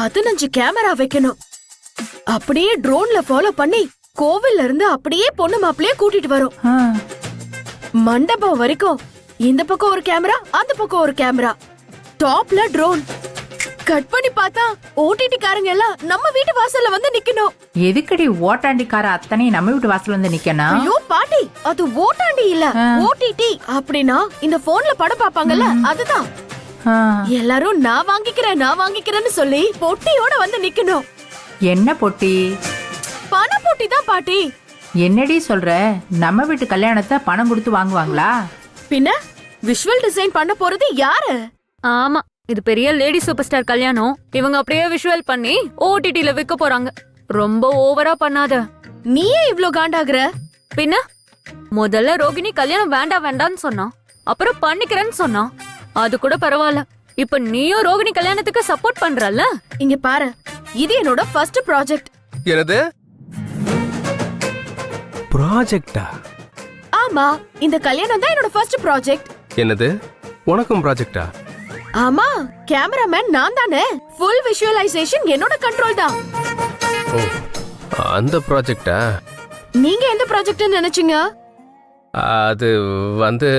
15 camera வைக்கணும். அப்படியே ட்ரோன்ல follow பண்ணி கோவில்ல இருந்து அப்படியே பொண்ணு மாப்பிளைய கூட்டிட்டு வரும். மண்டபம் வரைக்கும் இந்த பக்கம் ஒரு கேமரா, அந்த பக்கம் ஒரு கேமரா, டாப்ல ட்ரோன். கட் பண்ணி பார்த்தா ஓடிடி காரங்க எல்லாம் நம்ம வீட்டு வாசல்ல வந்து நிக்கணும். எதுக்கடி ஓட்டாண்டிக்கார அத்தனை நம்ம வீட்டு வாசல்ல வந்து நிக்கணும்? ஐயோ பாட்டி, அது ஓட்டாண்டி இல்ல, ஓடிடி. அப்படின்னா இந்த போன்ல படம் பாப்பாங்கல்ல, அதுதான். எல்லாரும் நான் வாங்கிக்கிறேன்னு சொல்லி பொட்டியோட வந்து நிக்கணும். என்ன பொட்டி? பண பொட்டி தான் பாட்டி. என்னடி சொல்ற? நம்ம வீட்டு கல்யாணத்தை பணம் கொடுத்து வாங்குவாங்களா? பின்ன விஷுவல் டிசைன் பண்ண போறது யாரு? ஆமா, இது பெரிய லேடி சூப்பர் ஸ்டார் கல்யாணம். இவங்க அப்படியே விஷுவல் பண்ணி ஓடிடில விற்க போறாங்க. ரொம்ப ஓவரா பண்ணாத. நீயே இவ்ளோ காண்டாகுற? பின்ன முதல்ல ரோகிணி கல்யாணம் வேண்டான்னு சொன்னா, அப்புறம் பண்ணிக்கிறேன்னு சொன்னா. அது கூட பரவாயில்ல. இப்ப நீயும் ரோகிணி கல்யாணத்துக்கு சப்போர்ட் பண்றல்ல? இங்க பாரு, இது என்னோட ஃபர்ஸ்ட் ப்ராஜெக்ட். என்னது ப்ராஜெக்டா? ஆமா, இந்த கல்யாணம் தான் என்னோட ஃபர்ஸ்ட் ப்ராஜெக்ட். என்னது உனக்கும் ப்ராஜெக்டா? ஆமா, கேமராமேன் நான் தானே. ஃபுல் விஷுவலைசேஷன் என்னோட கண்ட்ரோல் தான். ஓ, அந்த ப்ராஜெக்டா? நீங்க எந்த ப்ராஜெக்ட் நினைச்சீங்க? அது வந்து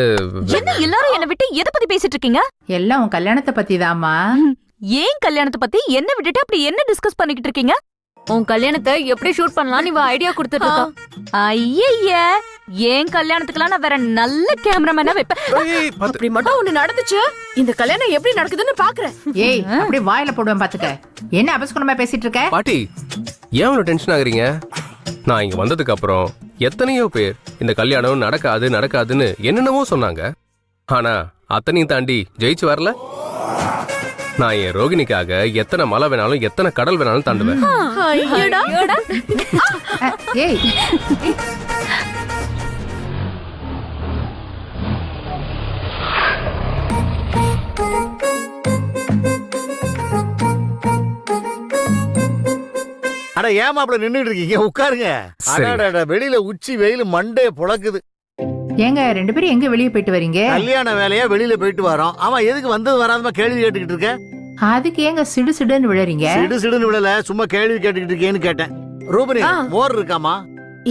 என்ன எல்லாரும் என்ன விட்டு எதை பத்தி பேசிட்டு இருக்கீங்க? எல்லாம் உன் கல்யாணத்தை பத்தி தாமா. ஏன் கல்யாணத்தை பத்தி என்ன விட்டுட்டு அப்படி என்ன டிஸ்கஸ் பண்ணிக்கிட்டு இருக்கீங்க? உன் கல்யாணத்தை எப்படி ஷூட் பண்ணலாம்னு இவ ஐடியா கொடுத்துட்டு இருக்கா. ஐயய்ய, ஏன் கல்யாணத்துக்குலாம் நான் வேற நல்ல கேமராமேனா வைப்பேன். அப்படி மட்டும் ஒண்ணு நடந்துச்சு. இந்த கல்யாணம் எப்படி நடக்குதுன்னு பாக்குறேன். ஏய், அப்படியே வாயில போடுவேன் பாத்துக்க. என்ன அபஸ்குணமா பேசிட்டு இருக்க? பாட்டி, ஏன் இவ்வளவு டென்ஷன் ஆகுறீங்க? நான் இங்க வந்ததுக்கு அப்புறம் எத்தனையோ பேர் இந்த கல்யாணம் நடக்காதுன்னு என்னென்னவோ சொன்னாங்க. ஆனா அத்தனையும் தாண்டி ஜெயிச்சு வரல. நான் என் ரோகிணிக்காக எத்தனை மலை வேணாலும் எத்தனை கடல் வேணாலும் தாண்டுவேன். ஏய், அட ஏமாப்ல நின்னுட்டு இருக்கீங்க, உட்காருங்க. அடடட, வெளியில உச்சி வெயில் மண்டே புழக்குது. ஏங்க ரெண்டு பேரும் எங்க வெளியே போயிட்டு வரீங்க? கல்யாண வேலையா வெளியில போயிட்டு வரோம். ஆமா, எதுக்கு வந்தது வராதமா கேள்வி கேட்டுக்கிட்டு இருக்க? அதுக்கு ஏங்க சிடுன்னு விழறீங்க? சிடுன்னு விழல, சும்மா கேள்வி கேட்டுக்கிட்டு இருக்கேன்னு கேட்டேன். ரூபனி, மோர் இருக்காமா?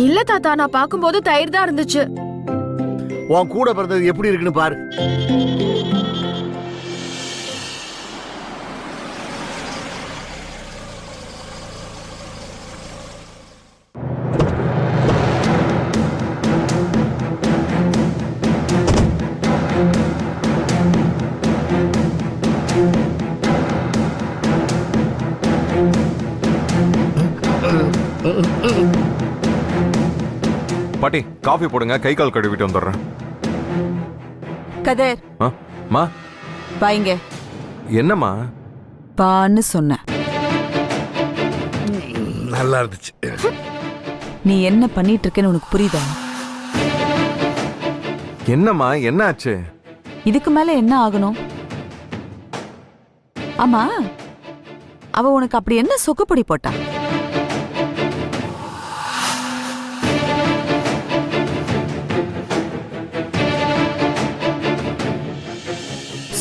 இல்ல தாத்தா, நான் பாக்கும்போது தயிர் தான் இருந்துச்சு. உன் கூட பிறந்தது எப்படி இருக்குன்னு பாரு. பாட்டி, காஃபி போடுங்க, கை கால் கழுவிட்டு வந்துடுறேன். கதர், மா வாங்க. என்னம்மா? பான்னு சொன்ன. நல்லா இருந்துச்சு. நீ என்ன பண்ணிட்டு இருக்கேன்னு உனக்கு புரியுதா? என்னம்மா, என்ன ஆச்சு? இதுக்கு மேல என்ன ஆகணும்? ஆமா, அவ உனக்கு அப்படி என்ன சொக்குப்பொடி போட்டா?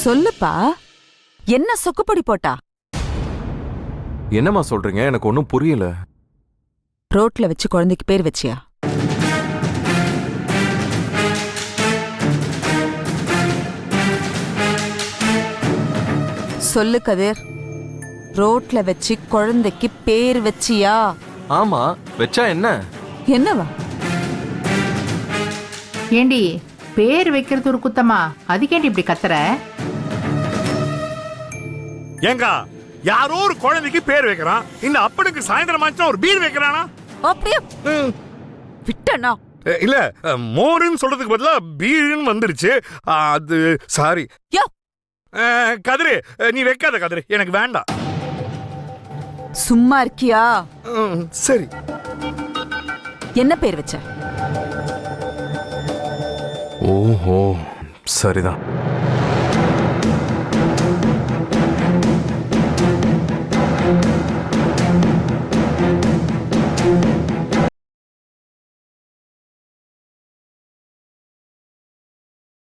சொல்லுப்பா, என்ன சொக்குப்பொடி போட்டா? என்னம்மா சொல்றீங்க? எனக்கு ஒன்னும் புரியல. ரோட்ல வச்சு குழந்தைக்கு பேர் வச்சியா? சொல்லு கதிர், ரோட்ல வச்சு குழந்தைக்கு பேர் வச்சியா? ஆமா, வச்சா என்ன? என்னவா? ஏண்டி, பேர் வைக்கிறது ஒரு குத்தமா? அதுக்கேண்டி இப்படி கத்துற? ஏங்க, யாரோ ஒரு குழந்தைக்கு பேர் வைக்கிறான். இந்த அப்பனுக்கு சாயந்தரம் ஆச்சுன்னா ஒரு பீர் வைக்கிறானா? அப்படியே விட்டனா? இல்ல, மோருன்னு சொல்றதுக்கு பதிலா பீர்னு வந்துருச்சு. அது சாரி. கதிரு, நீ வைக்காத கதிரு, எனக்கு வேண்டாம். சும்மா இருக்கியா? சரி. என்ன பேர் வச்ச? ஓஹோ, சரிதான்.